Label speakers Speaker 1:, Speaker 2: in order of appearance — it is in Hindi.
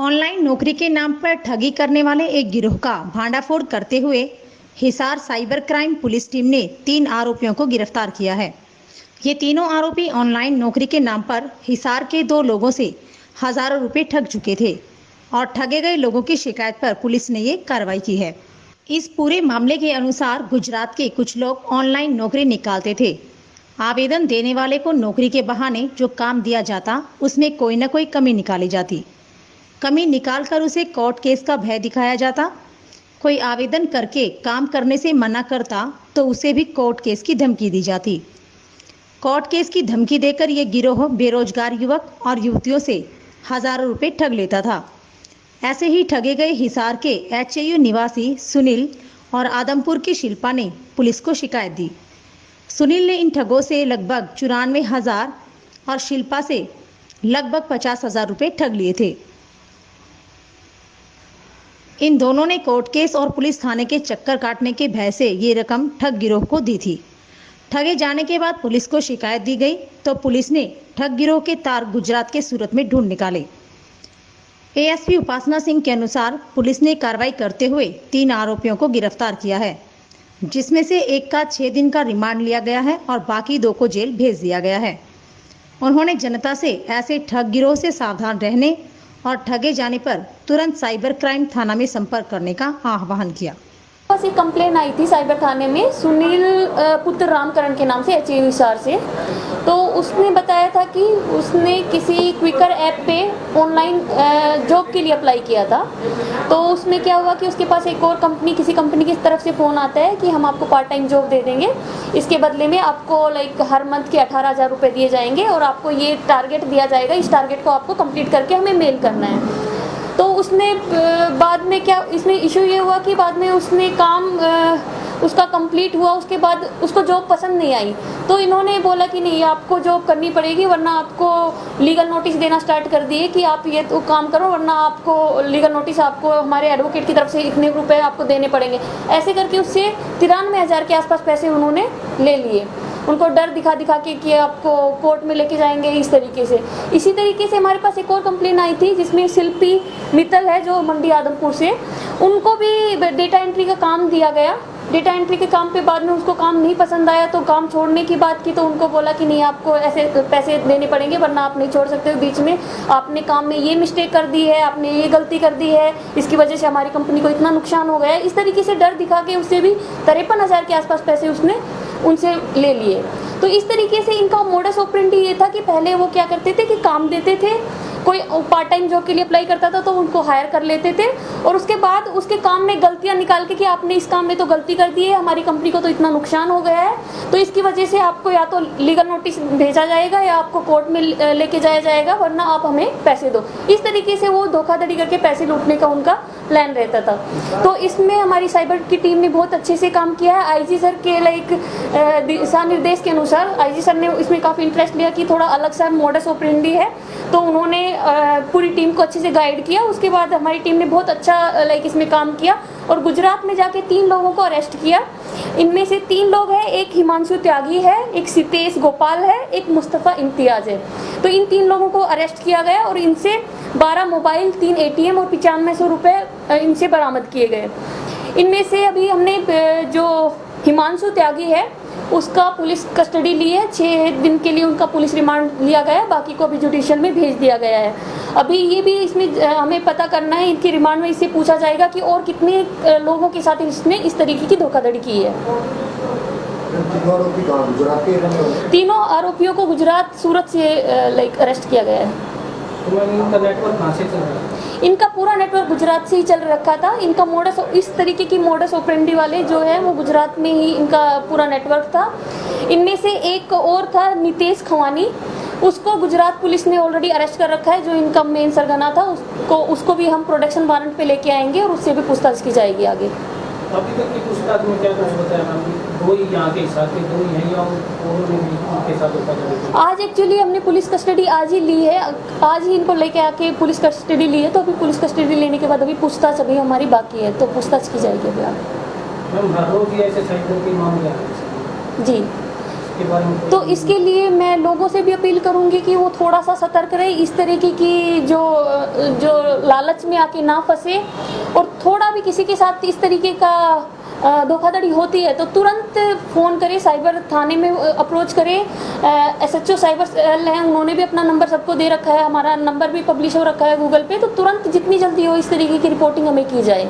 Speaker 1: ऑनलाइन नौकरी के नाम पर ठगी करने वाले एक गिरोह का भांडाफोड़ करते हुए Hisar cyber crime police team ने 3 आरोपियों को गिरफ्तार किया है। ये तीनों आरोपी ऑनलाइन नौकरी के नाम पर हिसार के 2 लोगों से हजारों रुपए ठग चुके थे और ठगे गए लोगों की शिकायत पर पुलिस ने ये कार्रवाई की है। इस पूरे मामले के अनुसार गुजरात के कुछ लोग ऑनलाइन नौकरी निकालते थे। आवेदन देने वाले को नौकरी के बहाने जो काम दिया जाता उसमें कोई न कोई कमी निकाली जाती। कमी निकालकर उसे कोर्ट केस का भय दिखाया जाता। कोई आवेदन करके काम करने से मना करता तो उसे भी कोर्ट केस की धमकी दी जाती। कोर्ट केस की धमकी देकर ये गिरोह बेरोजगार युवक और युवतियों से हजारों रुपए ठग लेता था। ऐसे ही ठगे गए हिसार के HAU निवासी सुनील और आदमपुर की शिल्पा ने पुलिस को शिकायत दी। सुनील ने इन ठगों से लगभग 94,000 और शिल्पा से लगभग 50,000 रुपए ठग लिए थे। इन दोनों ने कोर्ट केस और पुलिस थाने के चक्कर काटने के भय से ये रकम ठग गिरोह को दी थी। ठगे जाने के बाद पुलिस को शिकायत दी गई तो पुलिस ने ठग गिरोह के तार गुजरात के सूरत में ढूंढ निकाले। ASP उपासना सिंह के अनुसार पुलिस ने कार्रवाई करते हुए 3 आरोपियों को गिरफ्तार किया है, जिसमें से एक का 6 दिन का रिमांड लिया गया है और बाकी 2 को जेल भेज दिया गया है। उन्होंने जनता से ऐसे ठग गिरोह से सावधान रहने और ठगे जाने पर तुरंत साइबर क्राइम थाना में संपर्क करने का आह्वान किया।
Speaker 2: बस एक कंप्लेन आई थी साइबर थाने में सुनील पुत्र रामकरण के नाम से HAU हिसार से। तो उसने बताया था कि उसने किसी क्विकर ऐप पे ऑनलाइन जॉब के लिए अप्लाई किया था। तो उसमें क्या हुआ कि उसके पास एक और किसी कंपनी की तरफ से फ़ोन आता है कि हम आपको पार्ट टाइम जॉब दे देंगे, इसके बदले में आपको हर मंथ के 18,000 रुपये दिए जाएंगे और आपको ये टारगेट दिया जाएगा, इस टारगेट को आपको कंप्लीट करके हमें मेल करना है। तो उसने बाद में इसमें इशू ये हुआ कि बाद में उसने काम उसका कंप्लीट हुआ, उसके बाद उसको जॉब पसंद नहीं आई। तो इन्होंने बोला कि नहीं, आपको जॉब करनी पड़ेगी वरना आपको लीगल नोटिस देना स्टार्ट कर दिए कि आप ये तो काम करो वरना आपको लीगल नोटिस, आपको हमारे एडवोकेट की तरफ से इतने रुपए आपको देने पड़ेंगे। ऐसे करके उससे 93,000 के आसपास पैसे उन्होंने ले लिए। उनको डर दिखा के कि आपको कोर्ट में लेके जाएंगे, इस तरीके से। इसी तरीके से हमारे पास एक और कंप्लेन आई थी जिसमें शिल्पी मित्तल है जो मंडी आदमपुर से, उनको भी डेटा एंट्री का काम दिया गया। डेटा एंट्री के काम पे बाद में उसको काम नहीं पसंद आया तो काम छोड़ने की बात की तो उनको बोला कि नहीं, आपको ऐसे पैसे देने पड़ेंगे वरना आप नहीं छोड़ सकते हो। बीच में आपने काम में ये मिस्टेक कर दी है, आपने ये गलती कर दी है, इसकी वजह से हमारी कंपनी को इतना नुकसान हो गया है। इस तरीके से डर दिखा के उससे भी 53,000 के आसपास पैसे उसने उनसे ले लिए। तो इस तरीके से इनका मोडस ऑपरेंडी ये था कि पहले वो क्या करते थे कि काम देते थे, कोई पार्ट टाइम जॉब के लिए अप्लाई करता था तो उनको हायर कर लेते थे और उसके बाद उसके काम में गलतियां निकाल के कि आपने इस काम में तो गलती कर दी है, हमारी कंपनी को तो इतना नुकसान हो गया है, तो इसकी वजह से आपको या तो लीगल नोटिस भेजा जाएगा या आपको कोर्ट में लेके जाया जाएगा वरना आप हमें पैसे दो। इस तरीके से वो धोखाधड़ी करके पैसे लूटने का उनका प्लान रहता था। तो इसमें हमारी साइबर की टीम ने बहुत अच्छे से काम किया है। IG सर के दिशा निर्देश के अनुसार IG सर ने इसमें काफ़ी इंटरेस्ट लिया कि थोड़ा अलग सा मोडस ऑपरेंडी है, तो उन्होंने पूरी टीम को अच्छे से गाइड किया। उसके बाद हमारी टीम ने बहुत अच्छा इसमें काम किया और गुजरात में जाके 3 लोगों को अरेस्ट किया। इनमें से 3 लोग हैं, एक हिमांशु त्यागी है, एक सितेश गोपाल है, एक मुस्तफ़ा इम्तियाज है। तो इन 3 लोगों को अरेस्ट किया गया और इनसे 12 मोबाइल, 3 ATM और 9500 रुपये इनसे बरामद किए गए। इनमें से अभी हमने जो हिमांशु त्यागी है उसका पुलिस कस्टडी ली है, 6 दिन के लिए उनका पुलिस रिमांड लिया गया है, बाकी को अभी जुडिशियल में भेज दिया गया है। अभी ये भी इसमें हमें पता करना है, इनके रिमांड में इससे पूछा जाएगा कि और कितने लोगों के साथ इसने इस तरीके की धोखाधड़ी की है। तीनों आरोपियों को गुजरात सूरत से अरेस्ट किया गया है। इनका पूरा नेटवर्क गुजरात से ही चल रखा था। इनका इस तरीके की मोडस ऑपरेंडी वाले जो है वो गुजरात में ही इनका पूरा नेटवर्क था। इनमें से एक और था नितेश खवानी, उसको गुजरात पुलिस ने ऑलरेडी अरेस्ट कर रखा है, जो इनका मेन सरगना था। उसको भी हम प्रोडक्शन वारंट पे लेके आएंगे और उससे भी पूछताछ की जाएगी आगे।
Speaker 3: अभी तक की पूछताछ में क्या कुछ बताया मैम? 2 ही यहाँ के साथ थे, 2 ही हैं या उनके साथ होता है?
Speaker 2: आज एक्चुअली हमने पुलिस कस्टडी आज ही ली है, आज ही इनको लेके आके पुलिस कस्टडी ली है। तो अभी पुलिस कस्टडी लेने के बाद अभी पूछताछ अभी हमारी बाकी है, तो पूछताछ की जाएगी अभी आगे।
Speaker 3: मैम हर रोज ही ऐसे साइबर के मामले आते हैं?
Speaker 2: जी,
Speaker 3: इसके बारे में?
Speaker 2: तो इसके लिए मैं लोगों से भी अपील करूंगी कि वो थोड़ा सा सतर्क रहे, इस तरीके की जो लालच में आके ना फंसे, और थोड़ा भी किसी के साथ इस तरीके का धोखाधड़ी होती है तो तुरंत फ़ोन करें, साइबर थाने में अप्रोच करें। SHO साइबर सेल हैं, उन्होंने भी अपना नंबर सबको दे रखा है, हमारा नंबर भी पब्लिश हो रखा है गूगल पे, तो तुरंत जितनी जल्दी हो इस तरीके की रिपोर्टिंग हमें की जाए।